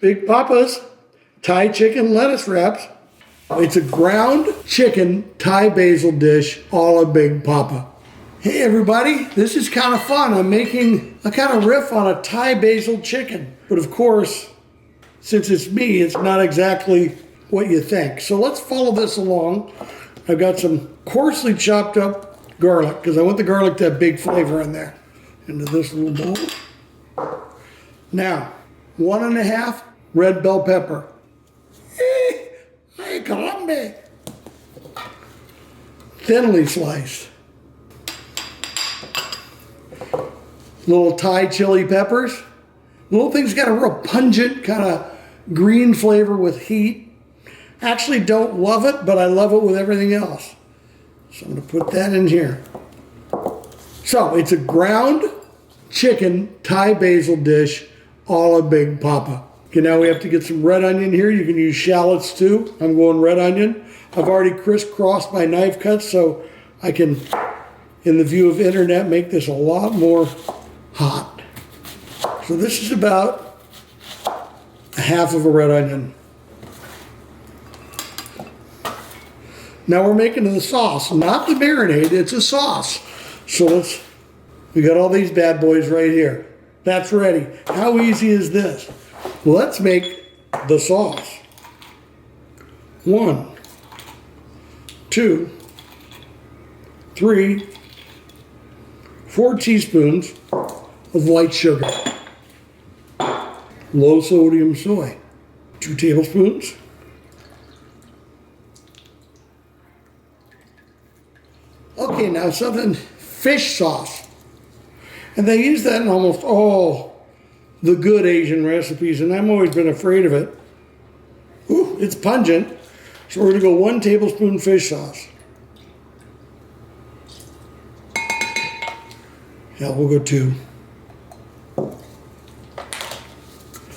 Big Papa's Thai chicken lettuce wraps. It's a ground chicken Thai basil dish, a la Big Papa. Hey everybody, this is kind of fun. I'm making a kind of riff on a Thai basil chicken. But of course, since it's me, it's not exactly what you think. So let's follow this along. I've got some coarsely chopped up garlic, because I want the garlic to have big flavor in there. Into this little bowl. Now, 1.5 red bell pepper. Ay, caramba. Thinly sliced. Little Thai chili peppers. Little thing's got a real pungent kind of green flavor with heat. Actually don't love it, but I love it with everything else. So I'm going to put that in here. So it's a ground chicken Thai basil dish, a la Big Papa. Okay, now we have to get some red onion here. You can use shallots too. I'm going red onion. I've already crisscrossed my knife cuts so I can, in the view of internet, make this a lot more hot. So this is about 1/2 of a red onion. Now we're making the sauce, not the marinade, it's a sauce. So we got all these bad boys right here. That's ready. How easy is this? Let's make the sauce. 1, 2, 3, 4 teaspoons of white sugar. Low sodium soy. 2 tablespoons. Okay, now something, fish sauce. And they use that in almost all the good Asian recipes, and I've always been afraid of it. Ooh, it's pungent. So we're gonna go 1 tablespoon fish sauce. Yeah, we'll go 2.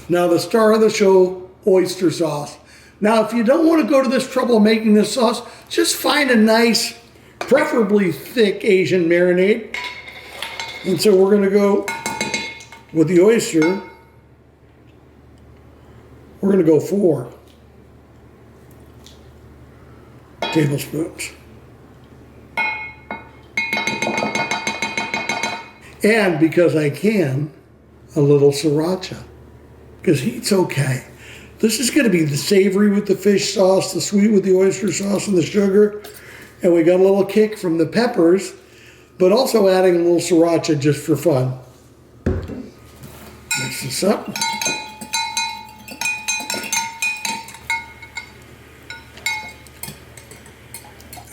Now the star of the show, oyster sauce. Now if you don't want to go to this trouble of making this sauce, just find a nice, preferably thick Asian marinade. And so we're gonna go with the oyster. We're gonna go 4 tablespoons. And because I can, a little sriracha, because heat's okay. This is gonna be the savory with the fish sauce, the sweet with the oyster sauce and the sugar. And we got a little kick from the peppers, but also adding a little sriracha just for fun. Mix this up.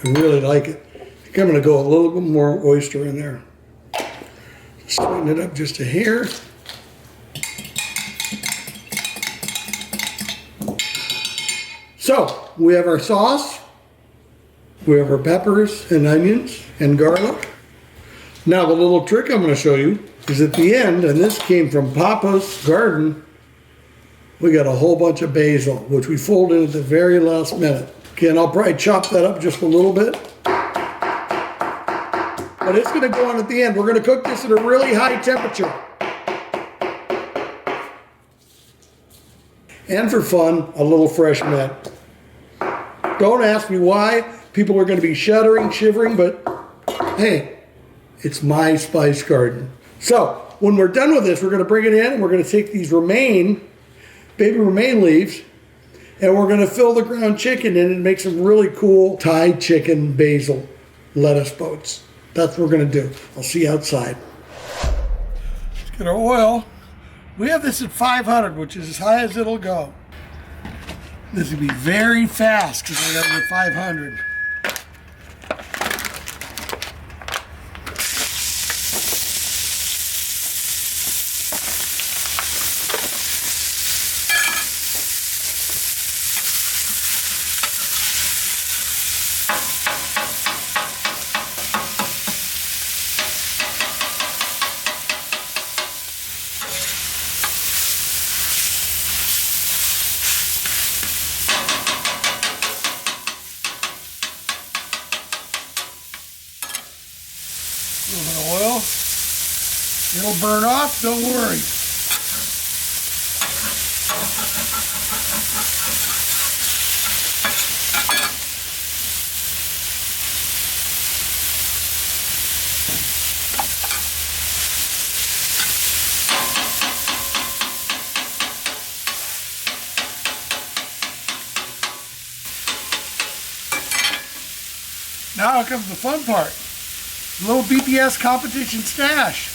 I really like it. I think I'm gonna go a little bit more oyster in there. Sweeten it up just a hair. So, we have our sauce. We have our peppers and onions and garlic. Now the little trick I'm going to show you is at the end, and this came from Papa's garden, we got a whole bunch of basil, which we fold in at the very last minute. Okay, and I'll probably chop that up just a little bit. But it's going to go on at the end. We're going to cook this at a really high temperature. And for fun, a little fresh mint. Don't ask me why. People are going to be shuddering, shivering, but hey, it's my spice garden. So when we're done with this, we're going to bring it in and we're going to take these baby romaine leaves, and we're going to fill the ground chicken in and make some really cool Thai chicken basil lettuce boats. That's what we're going to do. I'll see you outside. Let's get our oil. We have this at 500, which is as high as it'll go. This will be very fast because I got it at 500. A little bit of oil. It'll burn off, don't worry. Now comes the fun part. A little BPS competition stash.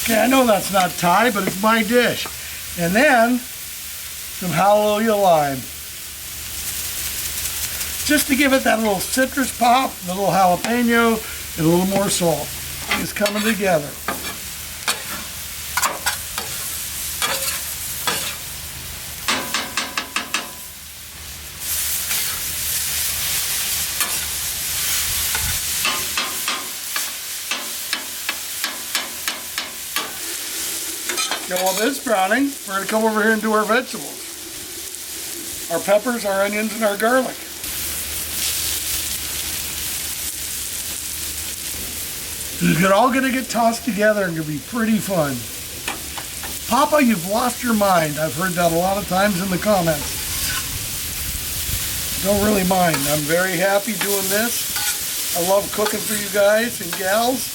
Okay, I know that's not Thai, but it's my dish. And then some hallelujah lime. Just to give it that little citrus pop, a little jalapeno, and a little more salt. It's coming together. Now while this is browning, we're going to come over here and do our vegetables. Our peppers, our onions, and our garlic. It's all going to get tossed together and going to be pretty fun. Papa, you've lost your mind. I've heard that a lot of times in the comments. Don't really mind. I'm very happy doing this. I love cooking for you guys and gals.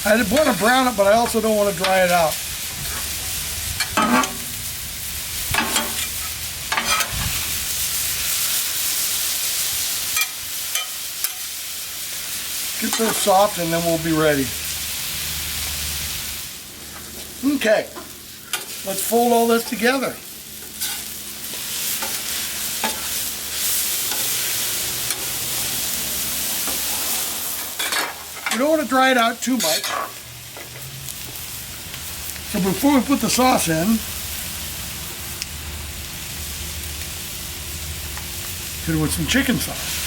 I want to brown it, but I also don't want to dry it out. Get those soft and then we'll be ready. Okay, let's fold all this together. We don't want to dry it out too much. So before we put the sauce in, hit it with some chicken sauce.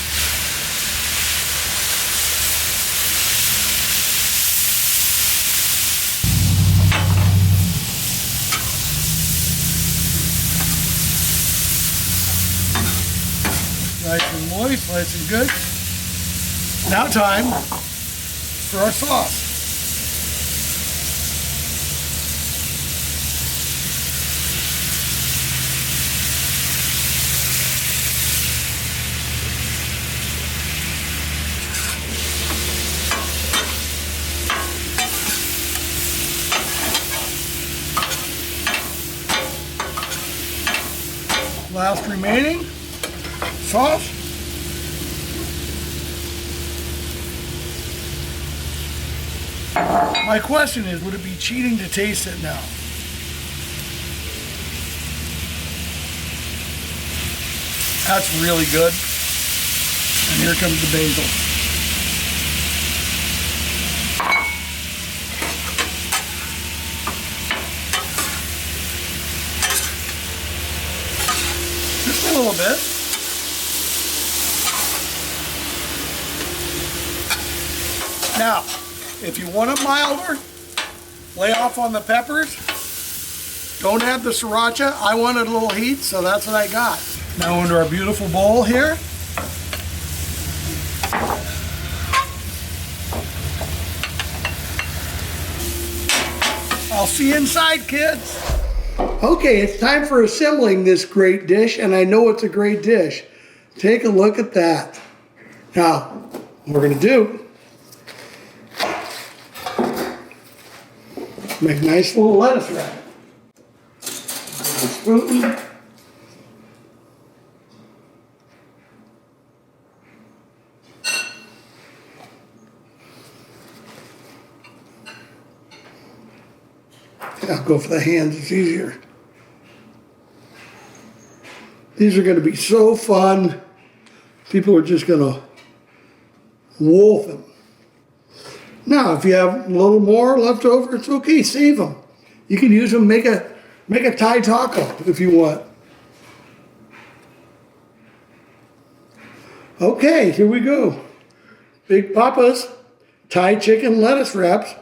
Nice and moist, nice and good. Now time for our sauce. Last remaining sauce. My question is, would it be cheating to taste it now? That's really good. And here comes the basil. Just a little bit. Now, if you want it milder, lay off on the peppers. Don't add the sriracha. I wanted a little heat, so that's what I got. Now into our beautiful bowl here. I'll see you inside, kids. Okay, it's time for assembling this great dish, and I know it's a great dish. Take a look at that. Now, what we're gonna do, make a nice little lettuce wrap. A spoon. I'll go for the hands, it's easier. These are going to be so fun. People are just going to wolf them. Now, if you have a little more left over, it's okay. Save them. You can use them. Make a Thai taco if you want. Okay, here we go. Big Papa's Thai chicken lettuce wraps.